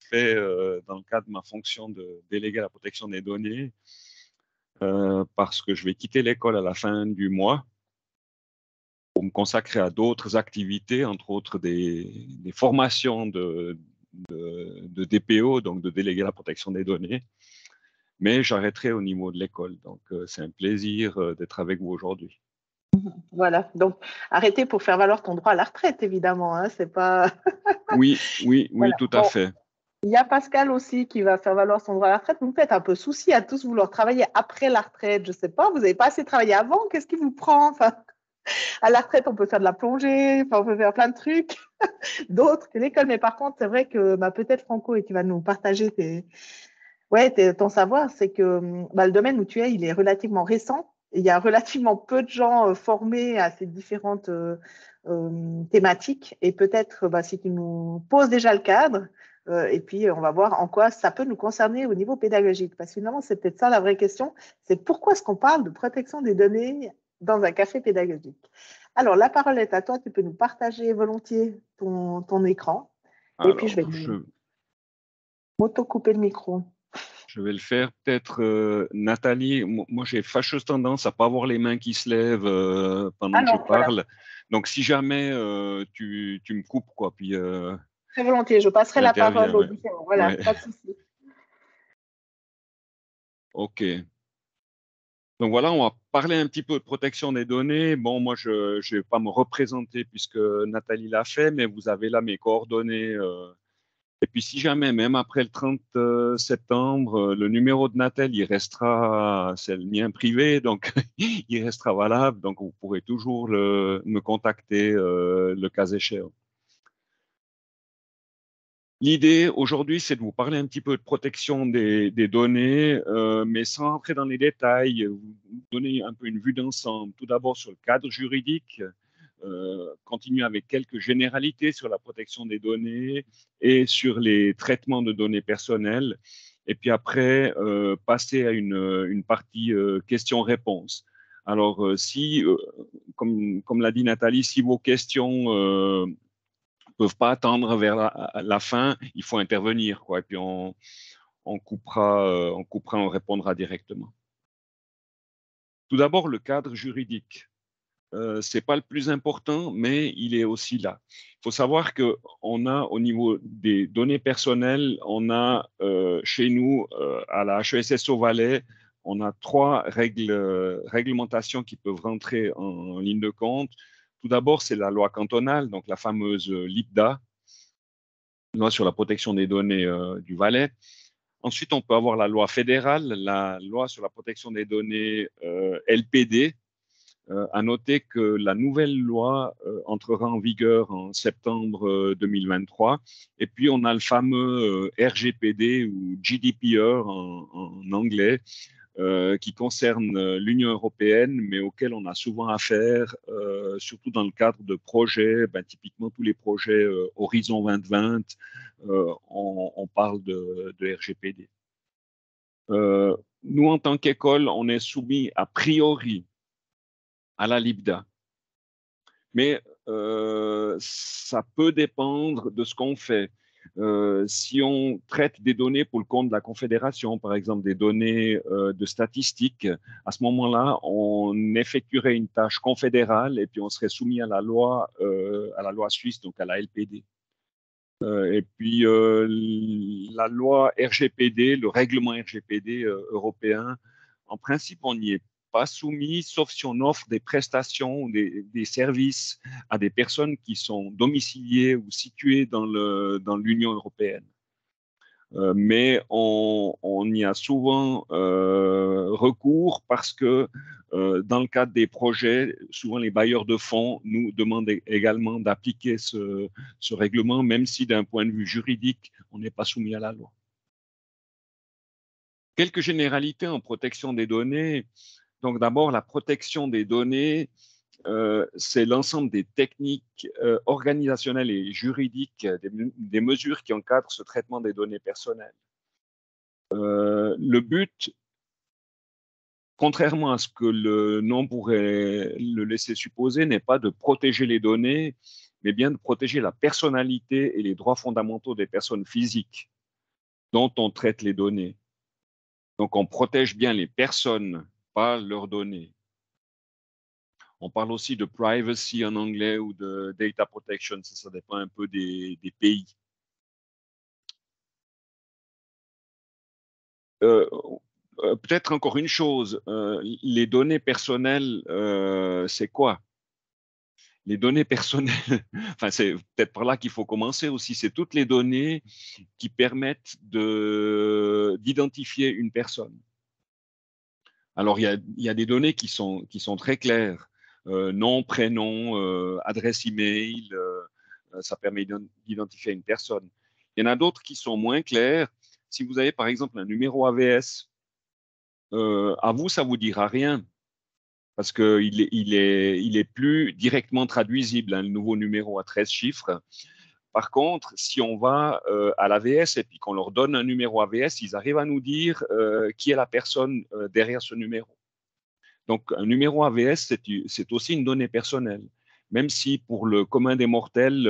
fait dans le cadre de ma fonction de délégué à la protection des données, parce que je vais quitter l'école à la fin du mois pour me consacrer à d'autres activités, entre autres des formations de DPO, donc de délégué à la protection des données. Mais j'arrêterai au niveau de l'école. Donc, c'est un plaisir d'être avec vous aujourd'hui. Voilà, donc arrêtez pour faire valoir ton droit à la retraite, évidemment. Hein, c'est pas. Oui, Voilà. tout à Bon, fait. il y a Pascal aussi qui va faire valoir son droit à la retraite. Vous me faites un peu souci à tous vouloir travailler après la retraite. Je ne sais pas, vous n'avez pas assez travaillé avant. Qu'est-ce qui vous prend? Enfin, à la retraite, on peut faire de la plongée, enfin, on peut faire plein de trucs, d'autres que l'école. Mais par contre, c'est vrai que peut-être Franco, et tu vas nous partager ton savoir, c'est que le domaine où tu es, il est relativement récent. Il y a relativement peu de gens formés à ces différentes thématiques. Et peut-être, si tu nous poses déjà le cadre, et puis on va voir en quoi ça peut nous concerner au niveau pédagogique. Parce que finalement, c'est peut-être ça la vraie question. C'est pourquoi est-ce qu'on parle de protection des données dans un café pédagogique? Alors, la parole est à toi. Tu peux nous partager volontiers ton écran. Et puis, je Alors, vais m'auto-couper le micro. je vais le faire. Peut-être, Nathalie, moi j'ai fâcheuse tendance à pas voir les mains qui se lèvent pendant que je Alors, voilà. parle. Donc, si jamais tu me coupes, quoi, puis Très volontiers, je passerai tu la parole interviens. aux Ouais. différents. Voilà, Ouais. pas de souci. OK. Donc voilà, on va parler un petit peu de protection des données. Bon, moi, je ne vais pas me représenter puisque Nathalie l'a fait, mais vous avez là mes coordonnées. Et puis, si jamais, même après le 30 septembre, le numéro de Nathalie, il restera, c'est le mien privé, donc il restera valable. Donc, vous pourrez toujours me contacter le cas échéant. L'idée aujourd'hui, c'est de vous parler un petit peu de protection des données, mais sans rentrer dans les détails, vous donner un peu une vue d'ensemble. Tout d'abord sur le cadre juridique, continuer avec quelques généralités sur la protection des données et sur les traitements de données personnelles. Et puis après, passer à une partie questions-réponses. Alors, comme l'a dit Nathalie, si vos questions peuvent pas attendre vers la fin, il faut intervenir, quoi. Et puis on coupera, on répondra directement. Tout d'abord, le cadre juridique. C'est pas le plus important, mais il est aussi là. Il faut savoir que on a au niveau des données personnelles, on a chez nous à la HESS au Valais, on a trois réglementations qui peuvent rentrer en ligne de compte. Tout d'abord, c'est la loi cantonale, donc la fameuse LIPDA, loi sur la protection des données du Valais. Ensuite, on peut avoir la loi fédérale, la loi sur la protection des données LPD. À noter que la nouvelle loi entrera en vigueur en septembre 2023. Et puis, on a le fameux RGPD ou GDPR en anglais, qui concerne l'Union européenne, mais auquel on a souvent affaire, surtout dans le cadre de projets, typiquement tous les projets Horizon 2020, on parle de RGPD. Nous, en tant qu'école, on est soumis a priori à la LIPDA. Mais ça peut dépendre de ce qu'on fait. Si on traite des données pour le compte de la Confédération, par exemple des données de statistiques, à ce moment-là, on effectuerait une tâche confédérale et puis on serait soumis à la loi suisse, donc à la LPD. Et puis la loi RGPD, le règlement RGPD européen, en principe, on n'y est pas soumis, sauf si on offre des prestations ou des services à des personnes qui sont domiciliées ou situées dans l'Union européenne. Mais on y a souvent recours parce que dans le cadre des projets, souvent les bailleurs de fonds nous demandent également d'appliquer ce règlement, même si d'un point de vue juridique, on n'est pas soumis à la loi. Quelques généralités en protection des données. Donc d'abord, la protection des données, c'est l'ensemble des techniques organisationnelles et juridiques, des mesures qui encadrent ce traitement des données personnelles. Le but, contrairement à ce que le nom pourrait le laisser supposer, n'est pas de protéger les données, mais bien de protéger la personnalité et les droits fondamentaux des personnes physiques. dont on traite les données. Donc, on protège bien les personnes, pas leurs données. On parle aussi de privacy en anglais ou de data protection, ça dépend un peu des pays. Peut-être encore une chose, les données personnelles, c'est quoi? Les données personnelles, enfin, c'est peut-être par là qu'il faut commencer aussi, c'est toutes les données qui permettent d'identifier une personne. Alors, il y a des données qui sont très claires. Nom, prénom, adresse email, ça permet d'identifier une personne. Il y en a d'autres qui sont moins claires. Si vous avez par exemple un numéro AVS, à vous, ça vous dira rien parce qu'il est plus directement traduisible, hein, le nouveau numéro à 13 chiffres. Par contre, si on va à l'AVS et puis qu'on leur donne un numéro AVS, ils arrivent à nous dire qui est la personne derrière ce numéro. Donc, un numéro AVS, c'est aussi une donnée personnelle. Même si pour le commun des mortels,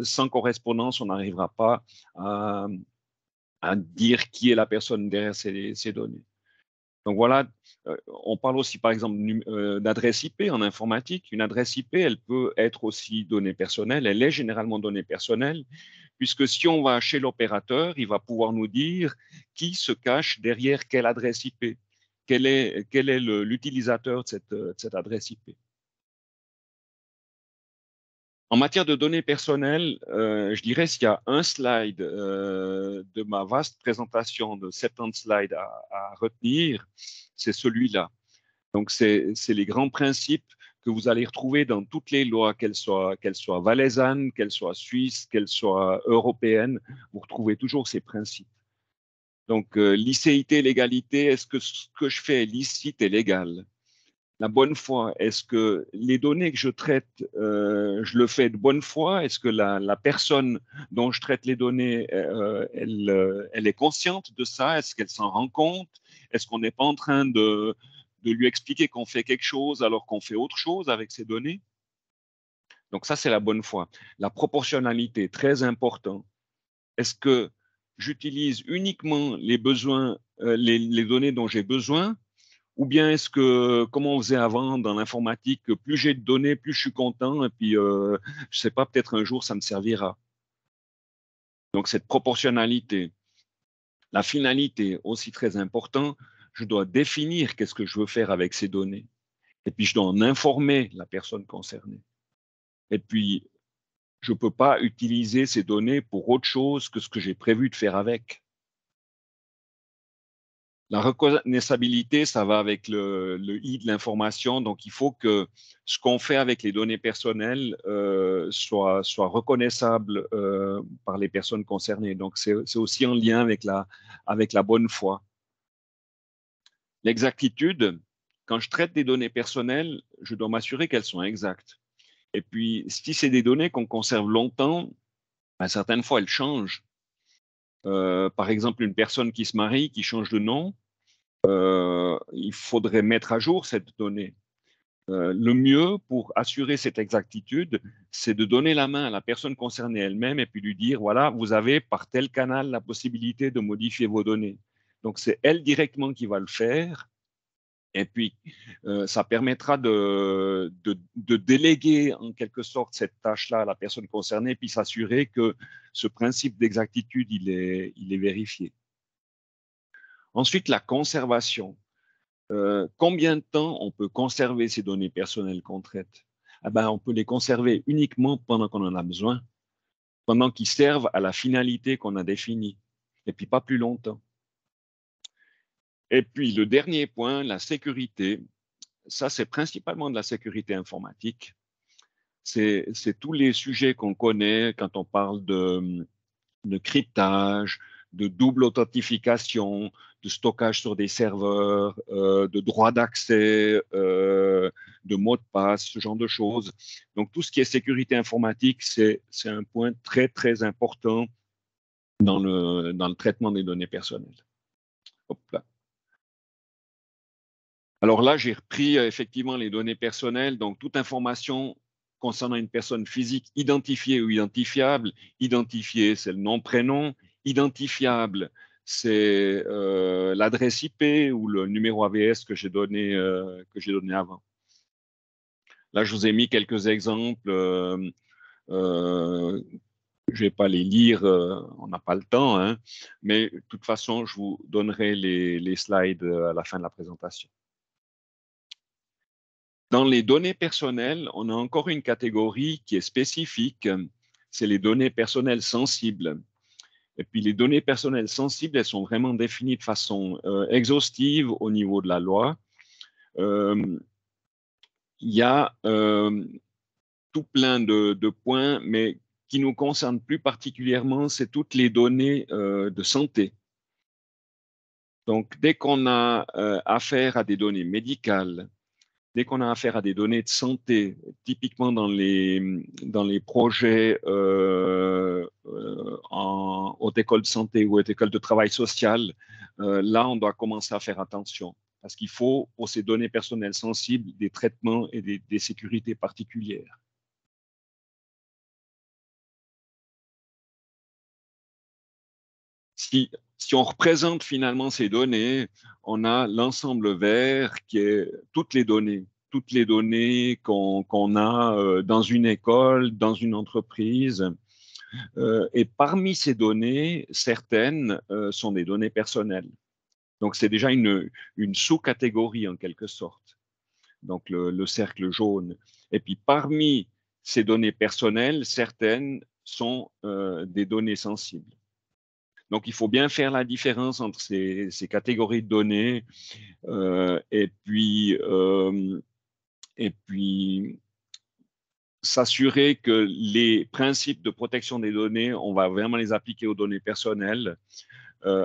sans correspondance, on n'arrivera pas à dire qui est la personne derrière ces données. Donc voilà, on parle aussi par exemple d'adresse IP en informatique. Une adresse IP, elle peut être aussi donnée personnelle. Elle est généralement donnée personnelle, puisque si on va chez l'opérateur, il va pouvoir nous dire qui se cache derrière quelle adresse IP. Quel est l'utilisateur de cette adresse IP. En matière de données personnelles, je dirais s'il y a un slide de ma vaste présentation de 70 slides à retenir, c'est celui-là. Donc, c'est les grands principes que vous allez retrouver dans toutes les lois, qu'elles soient valaisannes, qu'elles soient suisses, qu'elles soient européennes. Vous retrouvez toujours ces principes. Donc, licéité, légalité, est-ce que ce que je fais est licite et légal? La bonne foi, est-ce que les données que je traite, je le fais de bonne foi? Est-ce que la personne dont je traite les données, elle est consciente de ça? Est-ce qu'elle s'en rend compte? Est-ce qu'on n'est pas en train de lui expliquer qu'on fait quelque chose alors qu'on fait autre chose avec ces données? Donc ça, c'est la bonne foi. La proportionnalité, très important. Est-ce que j'utilise uniquement les besoins, les données dont j'ai besoin? Ou bien est-ce que, comme on faisait avant dans l'informatique, plus j'ai de données, plus je suis content, et puis, je ne sais pas, peut-être un jour, ça me servira. Donc, cette proportionnalité. La finalité, aussi très important, je dois définir qu'est-ce que je veux faire avec ces données. Et puis, je dois en informer la personne concernée. Et puis, je ne peux pas utiliser ces données pour autre chose que ce que j'ai prévu de faire avec. La reconnaissabilité, ça va avec le I de l'information. Donc, il faut que ce qu'on fait avec les données personnelles soit reconnaissable par les personnes concernées. Donc, c'est aussi en lien avec la bonne foi. L'exactitude, quand je traite des données personnelles, je dois m'assurer qu'elles sont exactes. Et puis, si c'est des données qu'on conserve longtemps, ben, certaines fois, elles changent. Par exemple, une personne qui se marie, qui change de nom, il faudrait mettre à jour cette donnée. Le mieux pour assurer cette exactitude, c'est de donner la main à la personne concernée elle-même et puis lui dire, voilà, vous avez par tel canal la possibilité de modifier vos données. Donc, c'est elle directement qui va le faire. Et puis, ça permettra de déléguer en quelque sorte cette tâche-là à la personne concernée, puis s'assurer que ce principe d'exactitude, il est vérifié. Ensuite, la conservation. Combien de temps on peut conserver ces données personnelles qu'on traite? Eh ben, on peut les conserver uniquement pendant qu'on en a besoin, pendant qu'ils servent à la finalité qu'on a définie, et puis pas plus longtemps. Et puis le dernier point, la sécurité. Ça, c'est principalement de la sécurité informatique. C'est tous les sujets qu'on connaît quand on parle de cryptage, de double authentification, de stockage sur des serveurs, de droit d'accès, de mots de passe, ce genre de choses. Donc, tout ce qui est sécurité informatique, c'est un point très, très important dans le traitement des données personnelles. Hop là. Alors là, j'ai repris effectivement les données personnelles, donc toute information concernant une personne physique identifiée ou identifiable. Identifiée, c'est le nom, prénom. Identifiable, c'est l'adresse IP ou le numéro AVS que j'ai donné avant. Là, je vous ai mis quelques exemples. Je ne vais pas les lire, on n'a pas le temps, hein, mais de toute façon, je vous donnerai les slides à la fin de la présentation. Dans les données personnelles, on a encore une catégorie qui est spécifique, c'est les données personnelles sensibles. Et puis les données personnelles sensibles, elles sont vraiment définies de façon exhaustive au niveau de la loi. Il y a tout plein de points, mais qui nous concernent plus particulièrement, c'est toutes les données de santé. Donc, dès qu'on a affaire à des données médicales, dès qu'on a affaire à des données de santé, typiquement dans les projets en haute école de santé ou haute école de travail social, là, on doit commencer à faire attention. Parce qu'il faut, pour ces données personnelles sensibles, des traitements et des sécurités particulières. Si on représente finalement ces données, on a l'ensemble vert qui est toutes les données qu'on a dans une école, dans une entreprise. Et parmi ces données, certaines sont des données personnelles. Donc, c'est déjà une sous-catégorie en quelque sorte. Donc, le cercle jaune. Et puis, parmi ces données personnelles, certaines sont des données sensibles. Donc, il faut bien faire la différence entre ces catégories de données et puis s'assurer que les principes de protection des données, on va vraiment les appliquer aux données personnelles.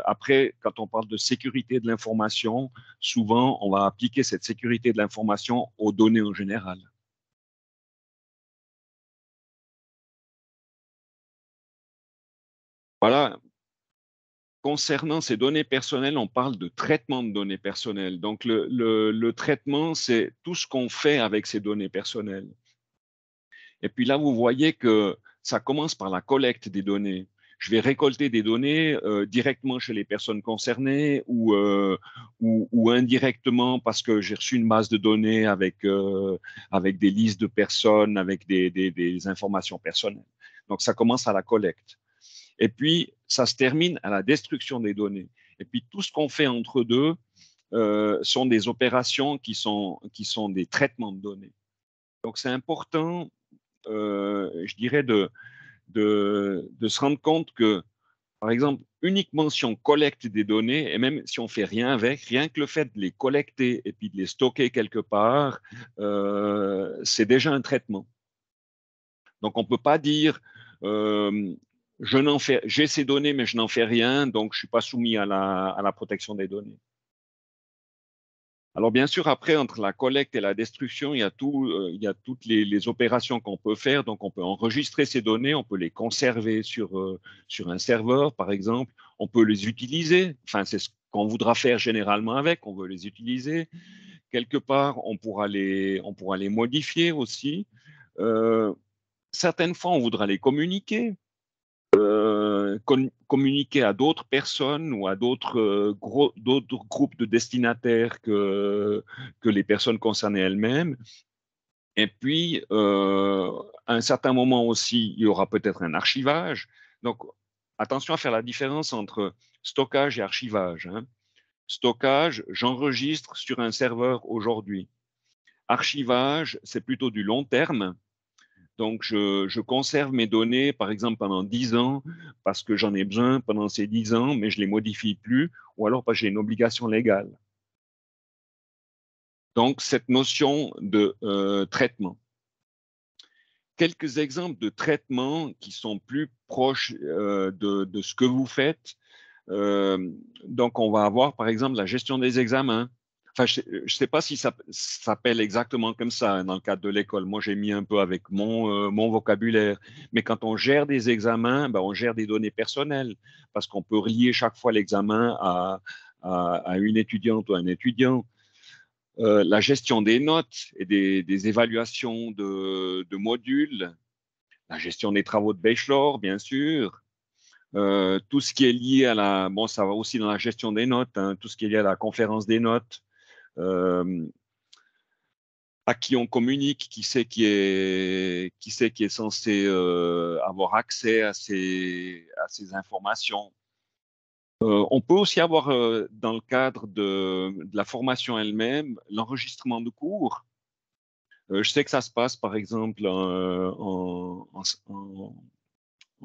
Après, quand on parle de sécurité de l'information, souvent, on va appliquer cette sécurité de l'information aux données en général. Voilà. Concernant ces données personnelles, on parle de traitement de données personnelles. Donc, le traitement, c'est tout ce qu'on fait avec ces données personnelles. Et puis là, vous voyez que ça commence par la collecte des données. Je vais récolter des données directement chez les personnes concernées ou indirectement parce que j'ai reçu une base de données avec des listes de personnes, avec des informations personnelles. Donc, ça commence à la collecte. Et puis, ça se termine à la destruction des données. Et puis, tout ce qu'on fait entre deux sont des opérations qui sont des traitements de données. Donc, c'est important, je dirais, de se rendre compte que, par exemple, uniquement si on collecte des données, et même si on ne fait rien avec, rien que le fait de les collecter et puis de les stocker quelque part, c'est déjà un traitement. Donc, on ne peut pas dire j'ai ces données, mais je n'en fais rien, donc je ne suis pas soumis à la protection des données. Alors, bien sûr, après, entre la collecte et la destruction, il y a toutes les opérations qu'on peut faire. Donc, on peut enregistrer ces données, on peut les conserver sur un serveur, par exemple. On peut les utiliser. Enfin, c'est ce qu'on voudra faire généralement avec. On veut les utiliser. Quelque part, on pourra les modifier aussi. Certaines fois, on voudra les communiquer. Communiquer à d'autres personnes ou à d'autres groupes de destinataires que les personnes concernées elles-mêmes. Et puis, à un certain moment aussi, il y aura peut-être un archivage. Donc, attention à faire la différence entre stockage et archivage. Hein. Stockage, j'enregistre sur un serveur aujourd'hui. Archivage, c'est plutôt du long terme. Donc, je conserve mes données, par exemple, pendant 10 ans, parce que j'en ai besoin pendant ces 10 ans, mais je ne les modifie plus, ou alors parce que j'ai une obligation légale. Donc, cette notion de traitement. Quelques exemples de traitements qui sont plus proches de ce que vous faites. Donc, on va avoir, par exemple, la gestion des examens. Enfin, je ne sais pas si ça s'appelle exactement comme ça dans le cadre de l'école. Moi, j'ai mis un peu avec mon vocabulaire. Mais quand on gère des examens, ben, on gère des données personnelles parce qu'on peut relier chaque fois l'examen à une étudiante ou un étudiant. La gestion des notes et des évaluations de modules. La gestion des travaux de bachelor, bien sûr. Tout ce qui est lié à la... Bon, ça va aussi dans la gestion des notes, hein, tout ce qui est lié à la conférence des notes, à qui on communique, qui c'est qui est censé avoir accès à ces informations. On peut aussi avoir, dans le cadre de la formation elle-même, l'enregistrement de cours. Je sais que ça se passe, par exemple, en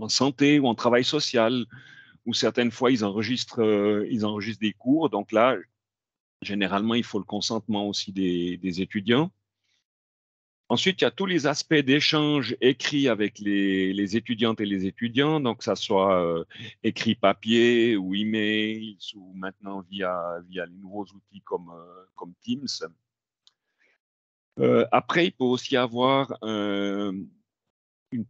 santé ou en travail social, où certaines fois, ils enregistrent des cours. Donc là, généralement, il faut le consentement aussi des étudiants. Ensuite, il y a tous les aspects d'échange écrits avec les étudiantes et les étudiants, donc que ça soit écrit papier ou email, ou maintenant via les nouveaux outils comme Teams. Après, il peut aussi y avoir une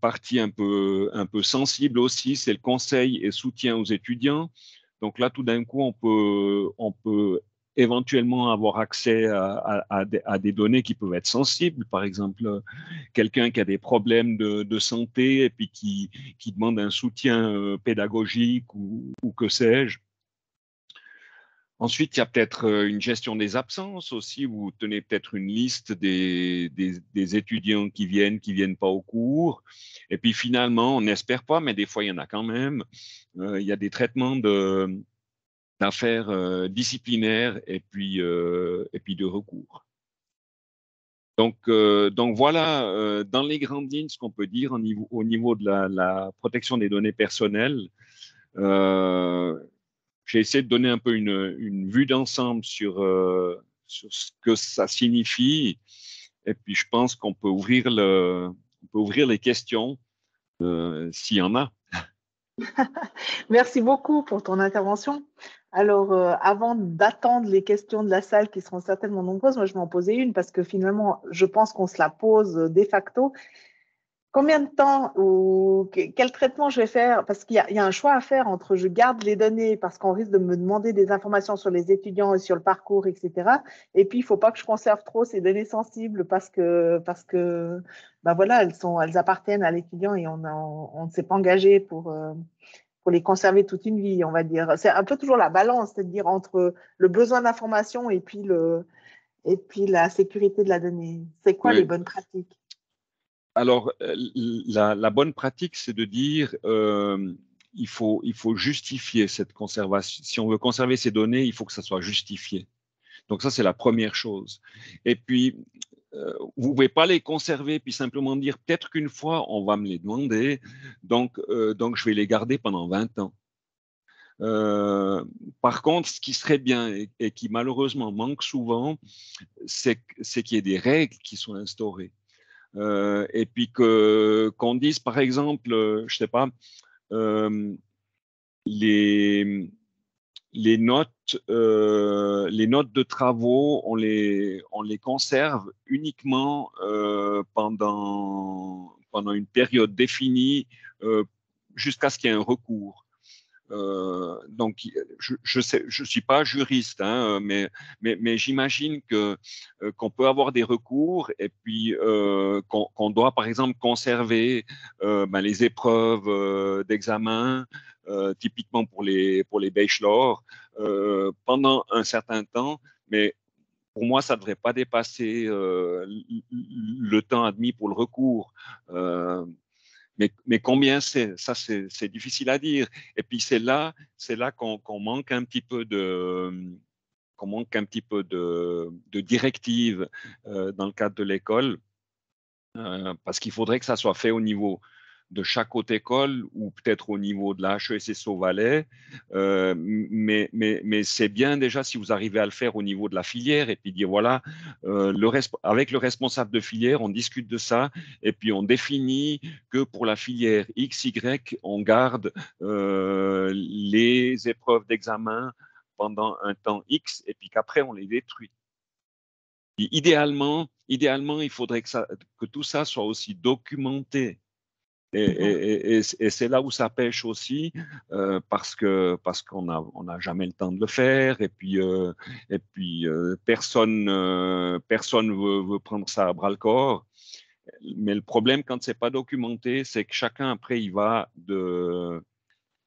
partie un peu sensible aussi, c'est le conseil et soutien aux étudiants. Donc là, tout d'un coup, on peut éventuellement avoir accès à des données qui peuvent être sensibles. Par exemple, quelqu'un qui a des problèmes de santé et puis qui demande un soutien pédagogique ou que sais-je. Ensuite, il y a peut-être une gestion des absences aussi. Vous tenez peut-être une liste des étudiants qui viennent pas au cours. Et puis finalement, on n'espère pas, mais des fois, il y en a quand même. Il y a des traitements d'affaires disciplinaires et puis de recours. Donc voilà, dans les grandes lignes, ce qu'on peut dire au niveau de la protection des données personnelles. J'ai essayé de donner un peu une vue d'ensemble sur ce que ça signifie. Et puis, je pense qu'on peut on peut ouvrir les questions s'il y en a. Merci beaucoup pour ton intervention. Alors, avant d'attendre les questions de la salle qui seront certainement nombreuses, moi je vais en poser une parce que finalement, je pense qu'on se la pose de facto. Combien de temps ou quel traitement je vais faire? Parce qu'il y a un choix à faire entre je garde les données parce qu'on risque de me demander des informations sur les étudiants et sur le parcours, etc. Et puis, il ne faut pas que je conserve trop ces données sensibles parce que ben voilà, elles appartiennent à l'étudiant et on ne s'est pas engagé pour les conserver toute une vie, on va dire. C'est un peu toujours la balance, c'est-à-dire entre le besoin d'information et puis la sécurité de la donnée. C'est quoi les Oui. bonnes pratiques? Alors, la bonne pratique, c'est de dire il faut justifier cette conservation. Si on veut conserver ces données, il faut que ça soit justifié. Donc ça, c'est la première chose. Et puis, vous ne pouvez pas les conserver puis simplement dire peut-être qu'une fois, on va me les demander, donc je vais les garder pendant 20 ans. Par contre, ce qui serait bien et qui malheureusement manque souvent, c'est qu'il y ait des règles qui sont instaurées. Et puis qu'on dise, par exemple, je sais pas, euh, les, les notes de travaux, on les conserve uniquement pendant une période définie jusqu'à ce qu'il y ait un recours. Donc, je suis pas juriste, hein, mais j'imagine qu'on peut avoir des recours et puis qu'on doit, par exemple, conserver les épreuves d'examen, typiquement pour les bachelors, pendant un certain temps, mais pour moi, ça ne devrait pas dépasser le temps admis pour le recours. Mais combien c'est? Ça, c'est difficile à dire. Et puis c'est là qu'on manque un petit peu de directives dans le cadre de l'école, parce qu'il faudrait que ça soit fait au niveau de chaque haute école ou peut-être au niveau de la HESSO Valais. Mais c'est bien déjà si vous arrivez à le faire au niveau de la filière et puis dire voilà, avec le responsable de filière, on discute de ça et puis on définit que pour la filière X, Y, on garde les épreuves d'examen pendant un temps X et puis qu'après on les détruit. Et idéalement, il faudrait que tout ça soit aussi documenté. Et c'est là où ça pêche aussi, parce qu'on n'a jamais le temps de le faire, et puis personne veut prendre ça à bras le corps. Mais le problème, quand c'est pas documenté, c'est que chacun après il va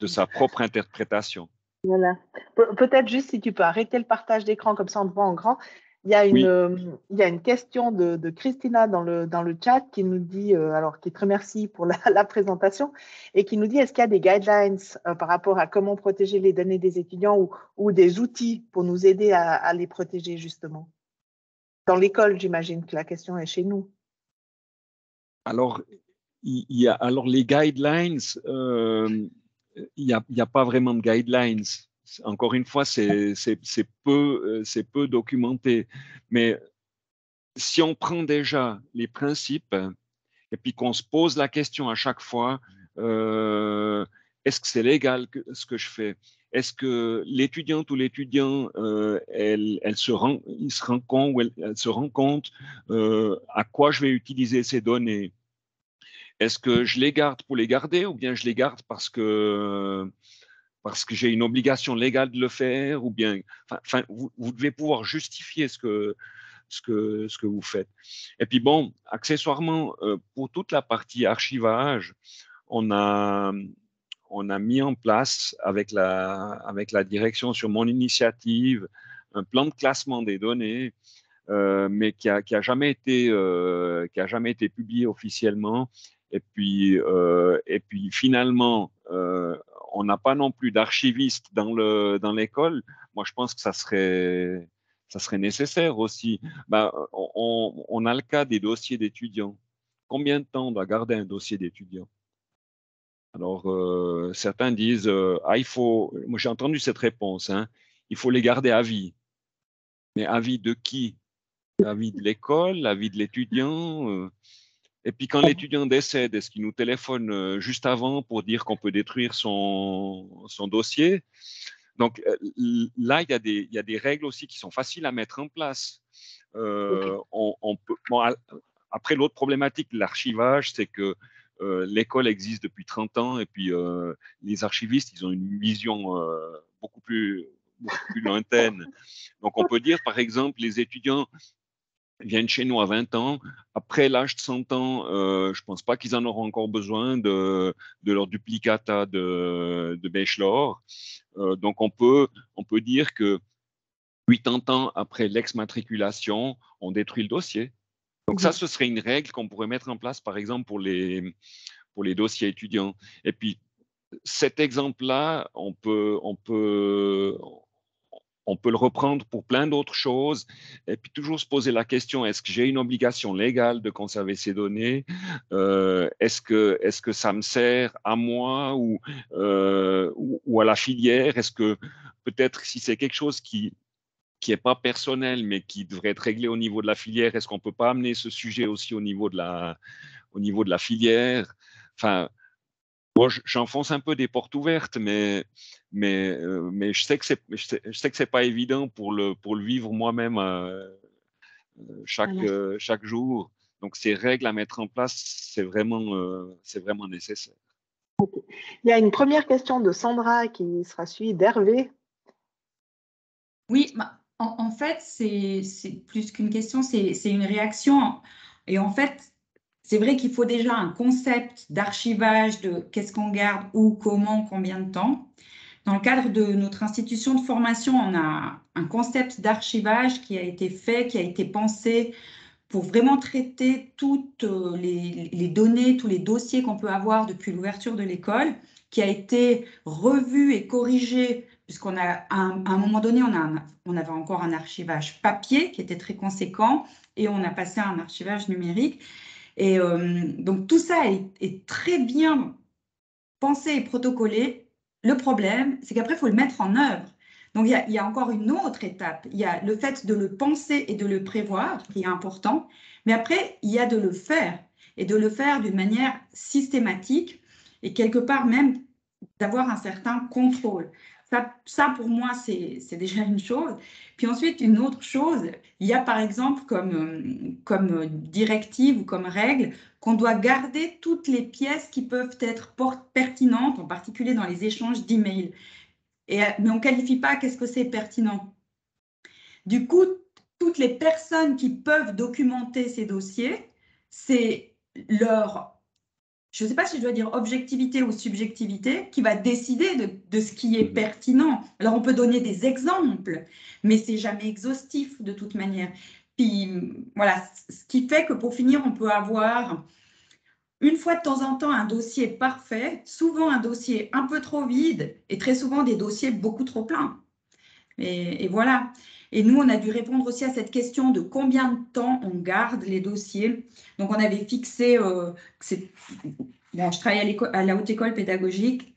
de sa propre interprétation. Voilà. Peut-être juste si tu peux arrêter le partage d'écran, comme ça on te voit en grand. Il y a Oui. il y a une question de Christina dans le chat qui nous dit, alors qui te remercie pour la présentation, et qui nous dit est-ce qu'il y a des guidelines par rapport à comment protéger les données des étudiants ou des outils pour nous aider à les protéger justement? Dans l'école, j'imagine que la question est chez nous. Alors, alors les guidelines, il n'y a pas vraiment de guidelines. Encore une fois, c'est peu documenté. Mais si on prend déjà les principes et puis qu'on se pose la question à chaque fois, est-ce que c'est légal ce que je fais? Est-ce que l'étudiante ou l'étudiant, il se rend compte ou elle se rend compte à quoi je vais utiliser ces données? Est-ce que je les garde pour les garder ou bien je les garde parce que j'ai une obligation légale de le faire ou bien, enfin, vous devez pouvoir justifier ce que vous faites. Et puis bon, accessoirement, pour toute la partie archivage, on a mis en place avec la direction sur mon initiative un plan de classement des données, mais qui a jamais été publié officiellement. Et puis finalement, on n'a pas non plus d'archiviste dans l'école. Moi, je pense que ça serait nécessaire aussi. On a le cas des dossiers d'étudiants. Combien de temps on doit garder un dossier d'étudiant? Alors, certains disent, moi j'ai entendu cette réponse, hein, il faut les garder à vie. Mais à vie de qui? À vie de l'école, à vie de l'étudiant. Et puis quand l'étudiant décède, est-ce qu'il nous téléphone juste avant pour dire qu'on peut détruire son dossier? Donc là, il y a des règles aussi qui sont faciles à mettre en place. Après, l'autre problématique de l'archivage, c'est que l'école existe depuis 30 ans et puis les archivistes, ils ont une vision beaucoup plus lointaine. Donc on peut dire, par exemple, les étudiants viennent chez nous à 20 ans. Après l'âge de 100 ans, je ne pense pas qu'ils en auront encore besoin de leur duplicata de bachelor. Donc, on peut dire que 80 ans après l'exmatriculation, on détruit le dossier. Donc, ça, ce serait une règle qu'on pourrait mettre en place, par exemple, pour les dossiers étudiants. Et puis, cet exemple-là, on peut le reprendre pour plein d'autres choses et puis toujours se poser la question, est-ce que j'ai une obligation légale de conserver ces données? Est-ce que ça me sert à moi ou à la filière? Est-ce que peut-être si c'est quelque chose qui n'est pas personnel mais qui devrait être réglé au niveau de la filière, est-ce qu'on ne peut pas amener ce sujet aussi au niveau de la filière? Enfin, moi, j'enfonce un peu des portes ouvertes, mais je sais que c'est pas évident pour le vivre moi-même chaque jour. Donc, ces règles à mettre en place, c'est vraiment nécessaire. Il y a une première question de Sandra qui sera suivie d'Hervé. Oui, en fait, c'est plus qu'une question, c'est une réaction. Et en fait, c'est vrai qu'il faut déjà un concept d'archivage de qu'est-ce qu'on garde, où, comment, combien de temps. Dans le cadre de notre institution de formation, on a un concept d'archivage qui a été fait, qui a été pensé pour vraiment traiter toutes les données, tous les dossiers qu'on peut avoir depuis l'ouverture de l'école, qui a été revu et corrigé, puisqu'on a, à un moment donné, on avait encore un archivage papier qui était très conséquent, et on a passé à un archivage numérique. Et donc, tout ça est très bien pensé et protocolé. Le problème, c'est qu'après, il faut le mettre en œuvre. Donc, il y a encore une autre étape. Il y a le fait de le penser et de le prévoir, qui est important. Mais après, il y a de le faire. Et de le faire d'une manière systématique et quelque part même d'avoir un certain contrôle. Ça, pour moi, c'est déjà une chose. Puis ensuite, une autre chose, il y a par exemple comme directive ou comme règle qu'on doit garder toutes les pièces qui peuvent être pertinentes, en particulier dans les échanges d'emails. Mais on ne qualifie pas qu'est-ce que c'est pertinent. Du coup, toutes les personnes qui peuvent documenter ces dossiers, c'est leur je ne sais pas si je dois dire objectivité ou subjectivité, qui va décider de ce qui est pertinent. Alors, on peut donner des exemples, mais c'est jamais exhaustif de toute manière. Puis, voilà, ce qui fait que pour finir, on peut avoir une fois de temps en temps un dossier parfait, souvent un dossier un peu trop vide et très souvent des dossiers beaucoup trop pleins. Et voilà. Et nous, on a dû répondre aussi à cette question de combien de temps on garde les dossiers. Donc, on avait fixé, je travaille à la Haute École pédagogique,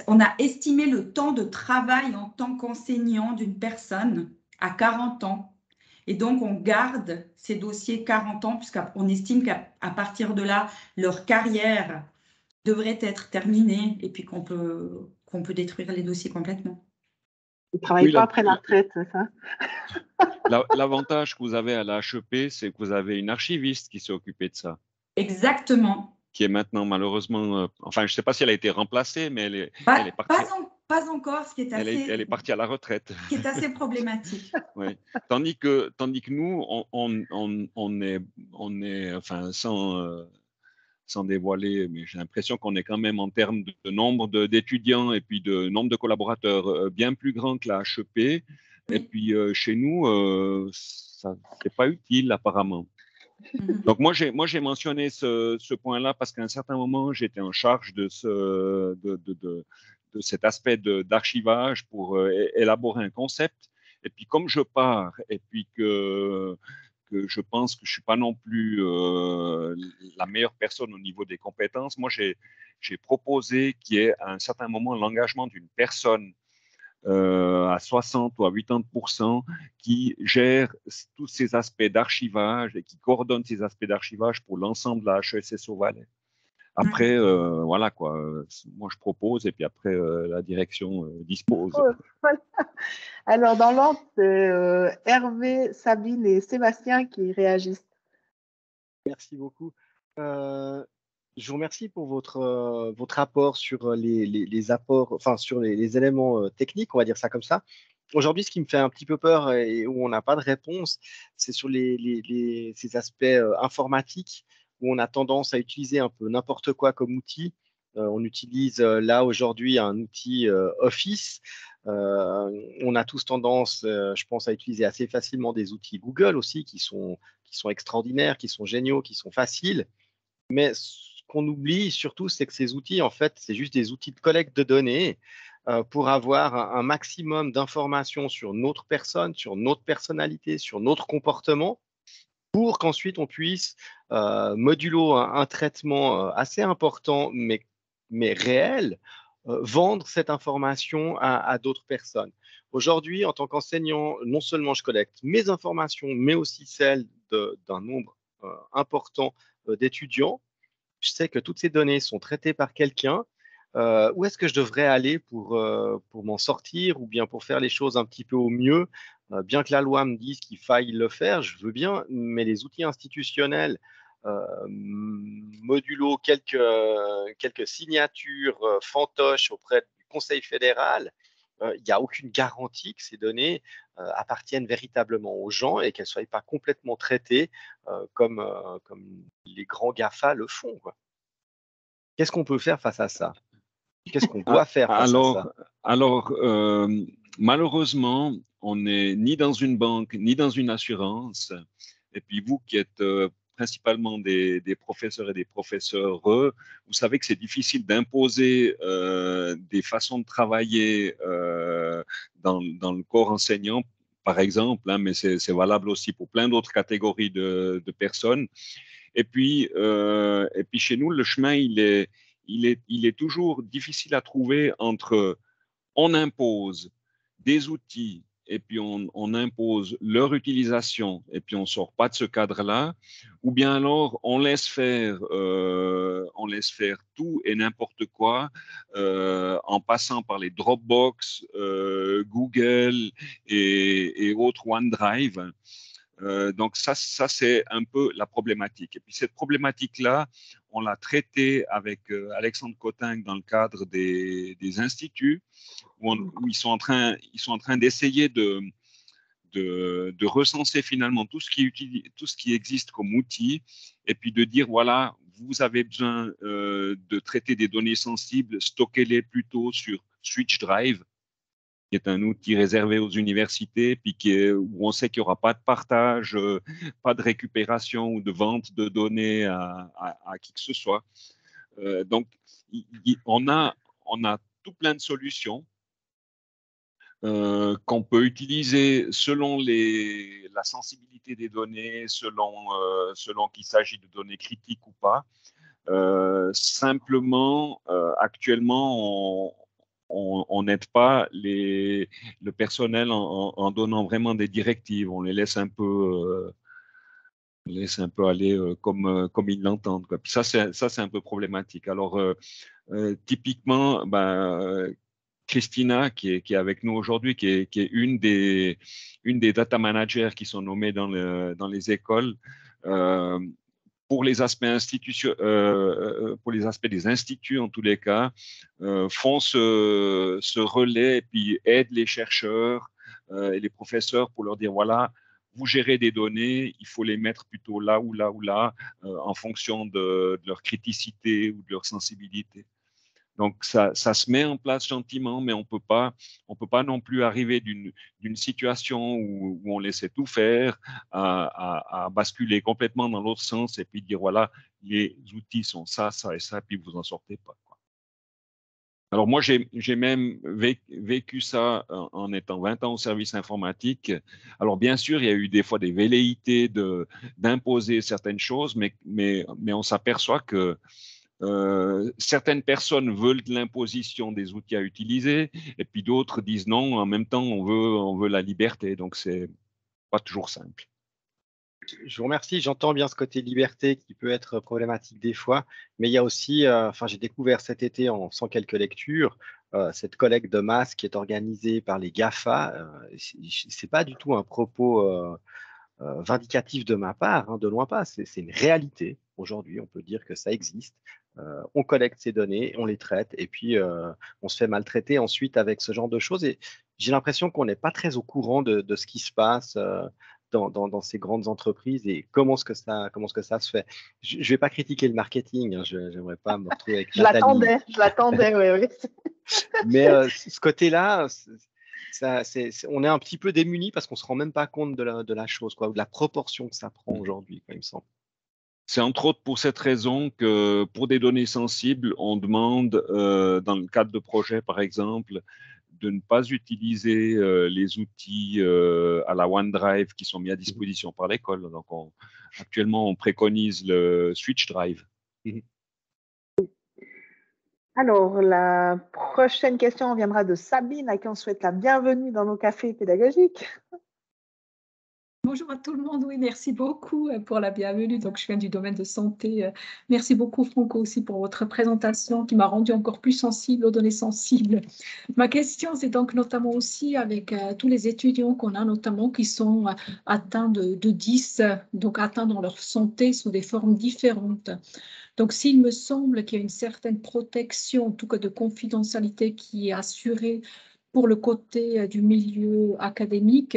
on a estimé le temps de travail en tant qu'enseignant d'une personne à 40 ans. Et donc, on garde ces dossiers 40 ans, puisqu'on estime qu'à partir de là, leur carrière devrait être terminée et puis qu'on peut détruire les dossiers complètement. Ils ne travaillent pas après la retraite, c'est ça? L'avantage que vous avez à la HEP, c'est que vous avez une archiviste qui s'est occupée de ça. Exactement. Qui est maintenant malheureusement, enfin, je ne sais pas si elle a été remplacée, mais elle est partie. Pas encore, ce qui est assez. Elle est partie à la retraite. Qui est assez problématique. Oui. Tandis que nous, on est, enfin, sans dévoiler, mais j'ai l'impression qu'on est quand même en termes de nombre d'étudiants et puis de nombre de collaborateurs bien plus grand que la HEP. Oui. Et puis chez nous, ça c'est pas utile apparemment. Donc moi j'ai mentionné ce point-là parce qu'à un certain moment j'étais en charge de cet aspect d'archivage pour élaborer un concept. Et puis comme je pars et puis que je pense que je suis pas non plus la meilleure personne au niveau des compétences, moi j'ai proposé qu'il y ait à un certain moment l'engagement d'une personne à 60 ou à 80% qui gère tous ces aspects d'archivage et qui coordonne ces aspects d'archivage pour l'ensemble de la HESSO Valais. Après, voilà quoi, moi je propose et puis après la direction dispose. Voilà. Alors, dans l'ordre, c'est Hervé, Sabine et Sébastien qui réagissent. Merci beaucoup. Je vous remercie pour votre apport sur les apports, enfin sur les éléments techniques, on va dire ça comme ça. Aujourd'hui, ce qui me fait un petit peu peur et où on n'a pas de réponse, c'est sur ces aspects informatiques où on a tendance à utiliser un peu n'importe quoi comme outil. On utilise là aujourd'hui un outil Office. On a tous tendance, je pense, à utiliser assez facilement des outils Google aussi qui sont extraordinaires, qui sont géniaux, qui sont faciles. Mais ce qu'on oublie surtout, c'est que ces outils, en fait, c'est juste des outils de collecte de données pour avoir un maximum d'informations sur notre personne, sur notre personnalité, sur notre comportement, pour qu'ensuite on puisse, modulo un traitement assez important, mais réel, vendre cette information à d'autres personnes. Aujourd'hui, en tant qu'enseignant, non seulement je collecte mes informations, mais aussi celles d'un nombre important d'étudiants. Je sais que toutes ces données sont traitées par quelqu'un. Où est-ce que je devrais aller pour m'en sortir ou bien pour faire les choses un petit peu au mieux? Bien que la loi me dise qu'il faille le faire, je veux bien, mais les outils institutionnels, modulo quelques signatures fantoches auprès du Conseil fédéral, il n'y a aucune garantie que ces données appartiennent véritablement aux gens et qu'elles ne soient pas complètement traitées comme les grands GAFA le font, quoi. Qu'est-ce qu'on peut faire face à ça? Qu'est-ce qu'on doit faire face à ça? Alors, malheureusement, on n'est ni dans une banque, ni dans une assurance. Et puis vous qui êtes principalement des professeurs et des professeurs, vous savez que c'est difficile d'imposer des façons de travailler dans le corps enseignant, par exemple, hein, mais c'est valable aussi pour plein d'autres catégories de personnes. Et puis chez nous, le chemin, il est toujours difficile à trouver entre on impose des outils et puis on impose leur utilisation et puis on ne sort pas de ce cadre-là, ou bien alors on laisse faire tout et n'importe quoi en passant par les Dropbox, Google et autres OneDrive. Donc ça c'est un peu la problématique. Et puis cette problématique-là, on l'a traitée avec Alexandre Cotinck dans le cadre des instituts, où ils sont en train d'essayer de recenser finalement tout ce qui existe comme outil, et puis de dire voilà, vous avez besoin de traiter des données sensibles, stockez-les plutôt sur Switch Drive, qui est un outil réservé aux universités, puis où on sait qu'il n'y aura pas de partage, pas de récupération ou de vente de données à qui que ce soit. Donc, on a tout plein de solutions qu'on peut utiliser selon la sensibilité des données, selon qu'il s'agit de données critiques ou pas. Simplement, actuellement, on n'aide pas le personnel en donnant vraiment des directives. On les laisse un peu, aller comme ils l'entendent, quoi. Puis ça, c'est un peu problématique. Alors, typiquement, Christina, qui est avec nous aujourd'hui, qui est une des data managers qui sont nommées dans les écoles, pour les aspects pour les aspects des instituts en tous les cas, font ce relais et puis aident les chercheurs et les professeurs pour leur dire voilà, vous gérez des données, il faut les mettre plutôt là ou là ou là en fonction de leur criticité ou de leur sensibilité. Donc, ça se met en place gentiment, mais on peut pas non plus arriver d'une situation où on laissait tout faire à basculer complètement dans l'autre sens et puis dire voilà, les outils sont ça, ça et ça, puis vous en sortez pas, quoi. Alors moi, j'ai même vécu ça en étant 20 ans au service informatique. Alors bien sûr, il y a eu des fois des velléités d'imposer certaines choses, mais on s'aperçoit que certaines personnes veulent de l'imposition des outils à utiliser, et puis d'autres disent non, en même temps, on veut la liberté. Donc, c'est pas toujours simple. Je vous remercie. J'entends bien ce côté liberté qui peut être problématique des fois, mais il y a aussi, j'ai découvert cet été en faisant quelques lectures, cette collecte de masse qui est organisée par les GAFA. C'est pas du tout un propos vindicatif de ma part, hein, de loin pas. C'est une réalité. Aujourd'hui, on peut dire que ça existe. On collecte ces données, on les traite, et puis on se fait maltraiter ensuite avec ce genre de choses. Et j'ai l'impression qu'on n'est pas très au courant de ce qui se passe dans ces grandes entreprises et comment est-ce que ça se fait. Je ne vais pas critiquer le marketing, hein, je n'aimerais pas me retrouver avec Nathalie. Je l'attendais, oui. Mais ce côté-là, on est un petit peu démunis parce qu'on ne se rend même pas compte de la chose, quoi, ou de la proportion que ça prend aujourd'hui, il me semble. C'est entre autres pour cette raison que pour des données sensibles, on demande, dans le cadre de projets par exemple, de ne pas utiliser les outils à la OneDrive qui sont mis à disposition par l'école. Donc, actuellement, on préconise le Switch Drive. Alors, la prochaine question viendra de Sabine, à qui on souhaite la bienvenue dans nos cafés pédagogiques. Bonjour à tout le monde, oui, merci beaucoup pour la bienvenue. Donc, je viens du domaine de santé. Merci beaucoup, Franco, aussi pour votre présentation qui m'a rendu encore plus sensible aux données sensibles. Ma question, c'est donc notamment aussi avec tous les étudiants qu'on a, notamment qui sont atteints de 10, donc atteints dans leur santé sous des formes différentes. Donc, s'il me semble qu'il y a une certaine protection, en tout cas de confidentialité, qui est assurée pour le côté du milieu académique,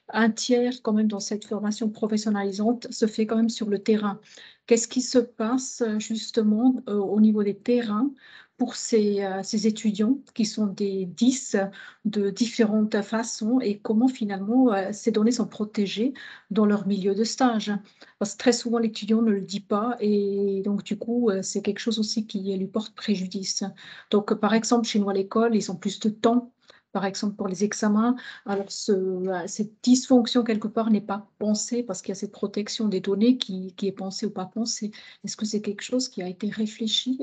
un tiers quand même dans cette formation professionnalisante se fait quand même sur le terrain. Qu'est-ce qui se passe justement au niveau des terrains pour ces étudiants qui sont des 10 de différentes façons et comment finalement ces données sont protégées dans leur milieu de stage? Parce que très souvent l'étudiant ne le dit pas et donc du coup c'est quelque chose aussi qui lui porte préjudice. Donc par exemple chez nous à l'école, ils ont plus de temps. Par exemple, pour les examens, alors cette dysfonction quelque part n'est pas pensée parce qu'il y a cette protection des données qui est pensée ou pas pensée. Est-ce que c'est quelque chose qui a été réfléchi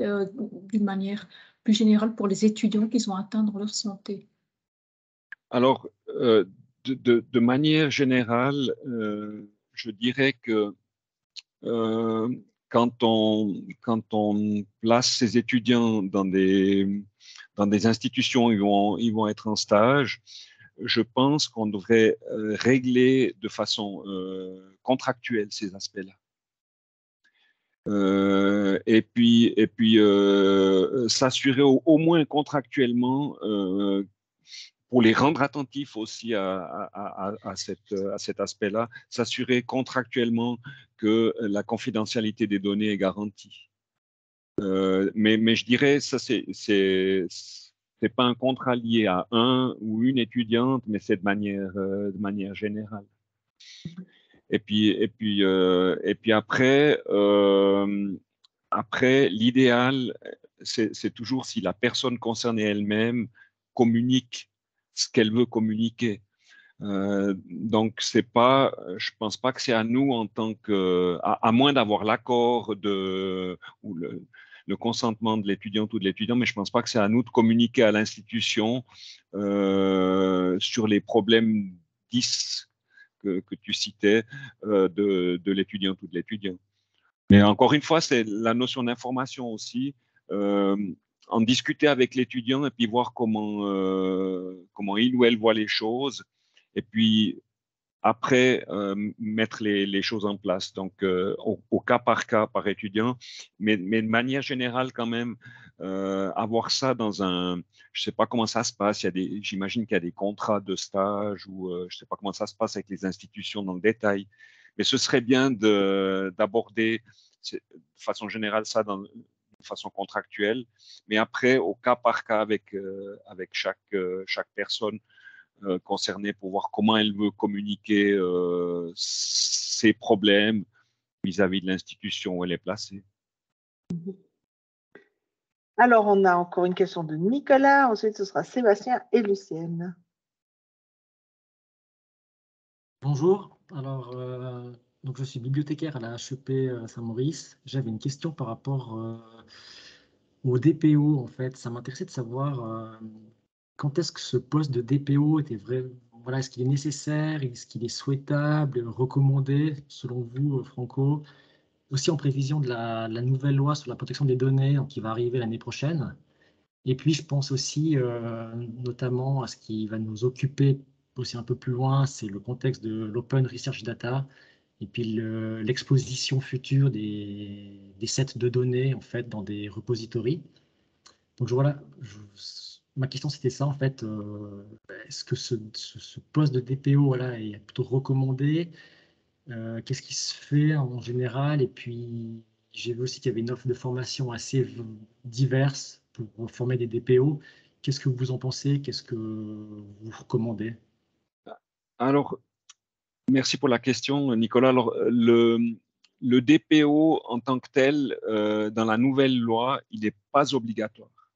d'une manière plus générale pour les étudiants qui sont atteints dans leur santé? Alors, de manière générale, je dirais que quand on place ces étudiants dans des institutions où ils vont être en stage, je pense qu'on devrait régler de façon contractuelle ces aspects-là. Et puis s'assurer au moins contractuellement pour les rendre attentifs aussi à cet aspect-là, s'assurer contractuellement que la confidentialité des données est garantie. Mais je dirais, ça, c'est pas un contrat lié à un ou une étudiante, mais c'est de manière générale. Et puis après, l'idéal, c'est toujours si la personne concernée elle-même communique ce qu'elle veut communiquer. Donc, je pense pas que c'est à nous en tant que, à moins d'avoir l'accord ou le consentement de l'étudiante ou de l'étudiant, mais je pense pas que c'est à nous de communiquer à l'institution sur les problèmes 10 que tu citais de l'étudiante ou de l'étudiant. Mais encore une fois, c'est la notion d'information aussi. En discuter avec l'étudiant et puis voir comment il ou elle voit les choses. Et puis après, mettre les choses en place. Donc, au cas, par étudiant, mais de manière générale quand même, avoir ça dans un... Je ne sais pas comment ça se passe. J'imagine qu'il y a des contrats de stage ou je ne sais pas comment ça se passe avec les institutions dans le détail. Mais ce serait bien d'aborder de façon générale ça de façon contractuelle, mais après, au cas par cas avec chaque personne concernée pour voir comment elle veut communiquer ses problèmes vis-à-vis de l'institution où elle est placée. Alors, on a encore une question de Nicolas. Ensuite, ce sera Sébastien et Lucienne. Bonjour. Alors, donc je suis bibliothécaire à la HEP Saint-Maurice. J'avais une question par rapport au DPO, en fait. Ça m'intéressait de savoir quand est-ce que ce poste de DPO était vrai. Voilà, est-ce qu'il est nécessaire, est-ce qu'il est souhaitable, recommandé, selon vous, Franco? Aussi en prévision de la nouvelle loi sur la protection des données qui va arriver l'année prochaine. Et puis, je pense aussi notamment à ce qui va nous occuper aussi un peu plus loin, c'est le contexte de l'Open Research Data et puis l'exposition future des sets de données en fait dans des repositories. Donc voilà, ma question c'était ça en fait. Est-ce que ce poste de DPO voilà, est plutôt recommandé? Qu'est-ce qui se fait en général? Et puis, j'ai vu aussi qu'il y avait une offre de formation assez diverse pour former des DPO. Qu'est-ce que vous en pensez? Qu'est-ce que vous recommandez? Alors, merci pour la question, Nicolas. Alors, le DPO en tant que tel, dans la nouvelle loi, il n'est pas obligatoire.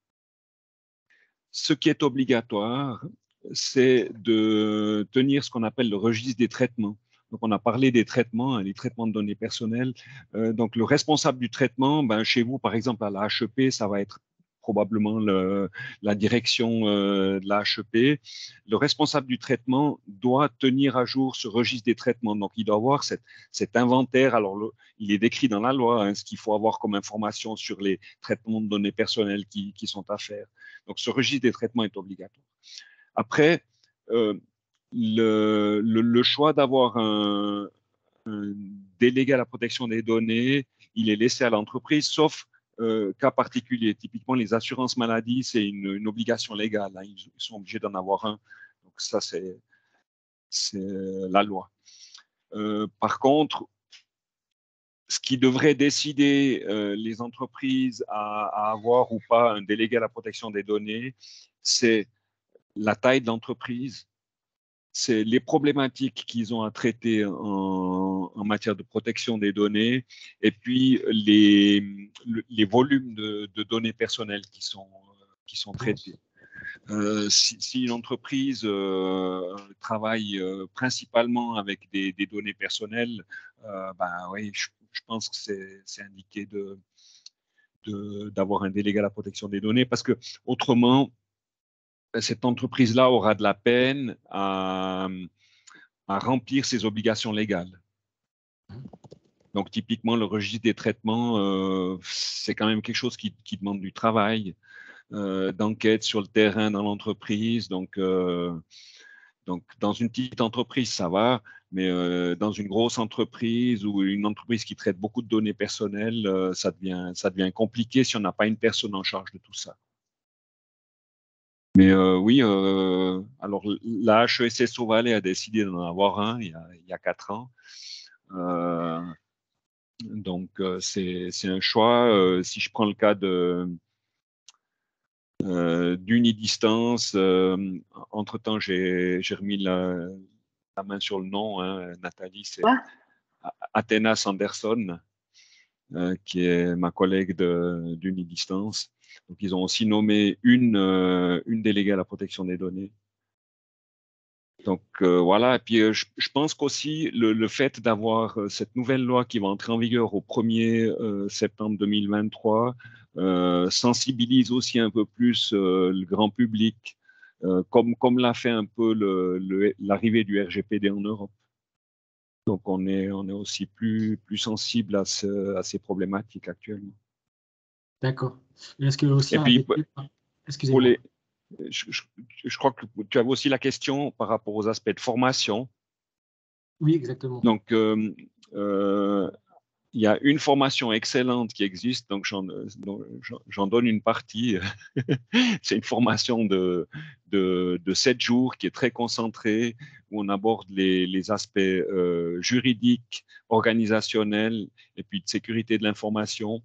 Ce qui est obligatoire, c'est de tenir ce qu'on appelle le registre des traitements. Donc, on a parlé des traitements, les traitements de données personnelles. Donc, le responsable du traitement, chez vous, par exemple, à la HEP, ça va être probablement la direction de la HEP. Le responsable du traitement doit tenir à jour ce registre des traitements. Donc, il doit avoir cet inventaire. Alors, il est décrit dans la loi, ce qu'il faut avoir comme information sur les traitements de données personnelles qui sont à faire. Donc, ce registre des traitements est obligatoire. Après, le choix d'avoir un délégué à la protection des données, il est laissé à l'entreprise, sauf cas particulier. Typiquement, les assurances maladie, c'est une obligation légale. Hein, ils sont obligés d'en avoir un. Donc, ça, c'est la loi. Par contre, ce qui devrait décider les entreprises à avoir ou pas un délégué à la protection des données, c'est la taille de l'entreprise, c'est les problématiques qu'ils ont à traiter en matière de protection des données et puis les volumes de données personnelles qui sont traités. Si une entreprise travaille principalement avec des données personnelles, oui, je pense que c'est indiqué d'avoir un délégué à la protection des données parce que autrement, cette entreprise-là aura de la peine à remplir ses obligations légales. Donc, typiquement, le registre des traitements, c'est quand même quelque chose qui demande du travail, d'enquête sur le terrain dans l'entreprise. Donc, dans une petite entreprise, ça va, mais dans une grosse entreprise ou une entreprise qui traite beaucoup de données personnelles, ça devient compliqué si on n'a pas une personne en charge de tout ça. Mais oui, alors la HESSO Valais a décidé d'en avoir un il y a 4 ans. Donc, c'est un choix. Si je prends le cas d'Unidistance, entre-temps, j'ai remis la main sur le nom, hein, Nathalie, c'est Ouais. Athéna Sanderson, qui est ma collègue d'Unidistance. Donc, ils ont aussi nommé une déléguée à la protection des données. Donc voilà, et puis je pense qu'aussi le fait d'avoir cette nouvelle loi qui va entrer en vigueur au 1er septembre 2023 sensibilise aussi un peu plus le grand public, comme l'a fait un peu l'arrivée du RGPD en Europe. Donc on est aussi plus sensible à ces problématiques actuellement. D'accord. Et est-ce que aussi Et puis pour excusez-moi. je crois que tu avais aussi la question par rapport aux aspects de formation. Oui, exactement. Donc, il y a une formation excellente qui existe, donc j'en donne une partie. C'est une formation de 7 jours qui est très concentrée, où on aborde les aspects juridiques, organisationnels et puis de sécurité de l'information.